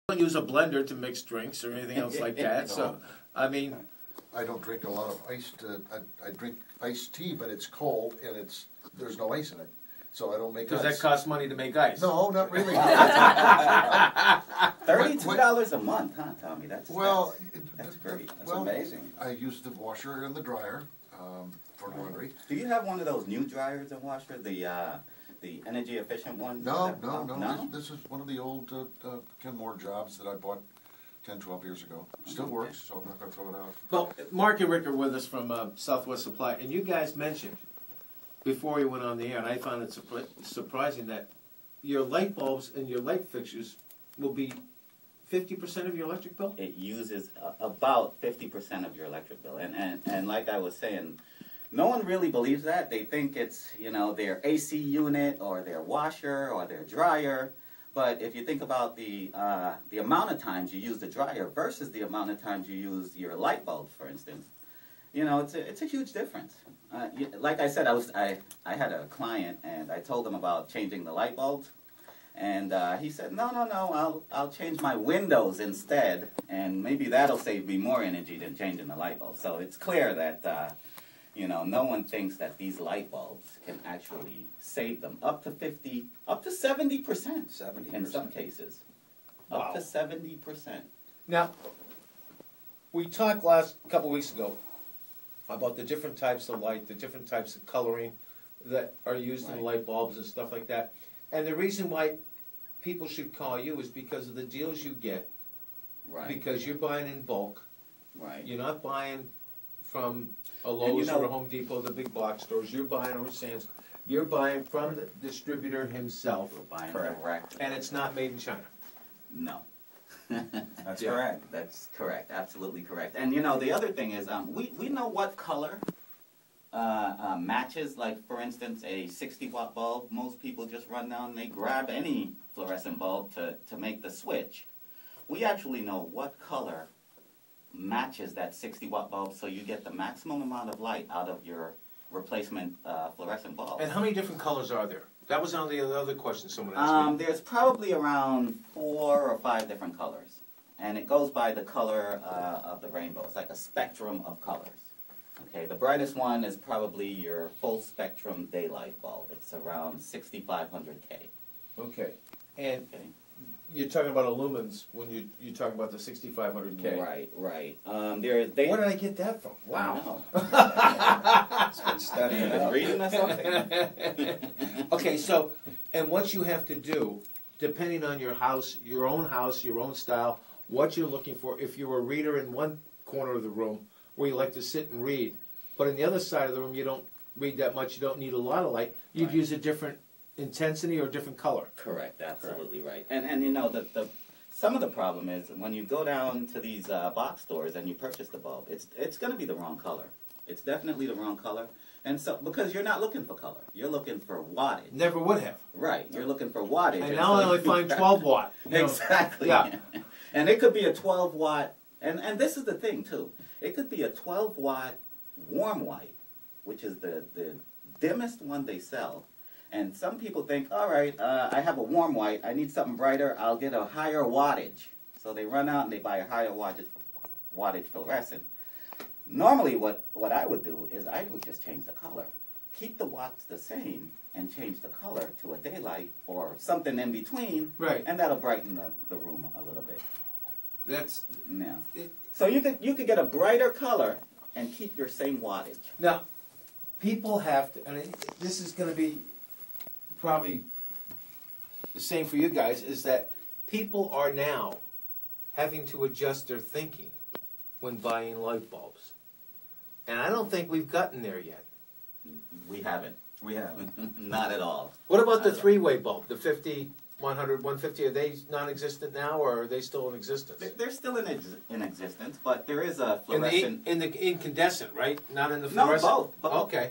don't use a blender to mix drinks or anything else like that. So, I mean, I don't drink a lot of iced. I drink iced tea, but it's cold and there's no ice in it, so I don't make. Because that costs money to make ice. No, not really. $32 a month, huh, Tommy? That's great. That's well, amazing. I use the washer and the dryer for laundry. Do you have one of those new dryers and washers, the energy efficient ones? No. This is one of the old Kenmore jobs that I bought 10, 12 years ago. Still works, so I'm not going to throw it out. Well, Mark and Rick are with us from Southwest Supply, and you guys mentioned before we went on the air, and I found it surprising that your light bulbs and your light fixtures will be 50% of your electric bill? It uses about 50% of your electric bill. And like I was saying, no one really believes that. They think it's, their AC unit or their washer or their dryer. But if you think about the amount of times you use the dryer versus the amount of times you use your light bulbs, for instance, it's a huge difference. Like I said, I had a client and I told him about changing the light bulbs. And he said, no, I'll change my windows instead, and maybe that'll save me more energy than changing the light bulb. So it's clear that, no one thinks that these light bulbs can actually save them up to 70%. 70% in some cases. Wow. Up to 70%. Now, we talked last couple weeks ago about the different types of light, the different types of coloring that are used in the light bulbs and stuff like that. And the reason why people should call you is because of the deals you get. Right. Because you're buying in bulk. Right. You're not buying from a Lowe's or a Home Depot, the big box stores. You're buying over Sam's. You're buying from the distributor himself. We're buying direct. And it's not made in China. No. That's correct. That's correct. Absolutely correct. And the other thing is, we know what color matches. Like, for instance, a 60-watt bulb. Most people just run down and they grab any fluorescent bulb to make the switch. We actually know what color matches that 60-watt bulb, so you get the maximum amount of light out of your replacement fluorescent bulb. And how many different colors are there? That was on the other question someone asked me. There's probably around 4 or 5 different colors, and it goes by the color of the rainbow. It's like a spectrum of colors. Okay, the brightest one is probably your full spectrum daylight bulb. It's around 6,500K. Okay, and you're talking about lumens when you talk about the 6,500K. Right. Where did I get that from? Wow. It's been studying and reading or something. Okay, so, and what you have to do, depending on your house, your own style, what you're looking for, if you're a reader in one corner of the room where you like to sit and read, but in the other side of the room you don't read that much, you don't need a lot of light, you'd use a different intensity or a different color. Correct, absolutely right. And some of the problem is when you go down to these box stores and you purchase the bulb, it's going to be the wrong color. It's definitely the wrong color. And so, because you're not looking for color, you're looking for wattage. Never would have. Right, you're looking for wattage. And now I only find 12 watt. Exactly. Yeah. And it could be a 12 watt, and this is the thing too. It could be a 12 watt warm white, which is the dimmest one they sell. And some people think, all right, I have a warm white, I need something brighter, I'll get a higher wattage. So they run out and they buy a higher wattage fluorescent. Normally what I would do is I would just change the color. Keep the watts the same and change the color to a daylight or something in between. Right. And that'll brighten the room a little bit. That's... Yeah. So you could get a brighter color and keep your same wattage. Now, people have to, and this is going to be probably the same for you guys, is that people are now having to adjust their thinking when buying light bulbs. And I don't think we've gotten there yet. We haven't. We haven't. Not at all. What about the three-way bulb, the 50, 100, 150? Are they non-existent now, or are they still in existence? They're still in existence, but there is a fluorescent... In the incandescent, right? Not in the fluorescent? No, both. Okay.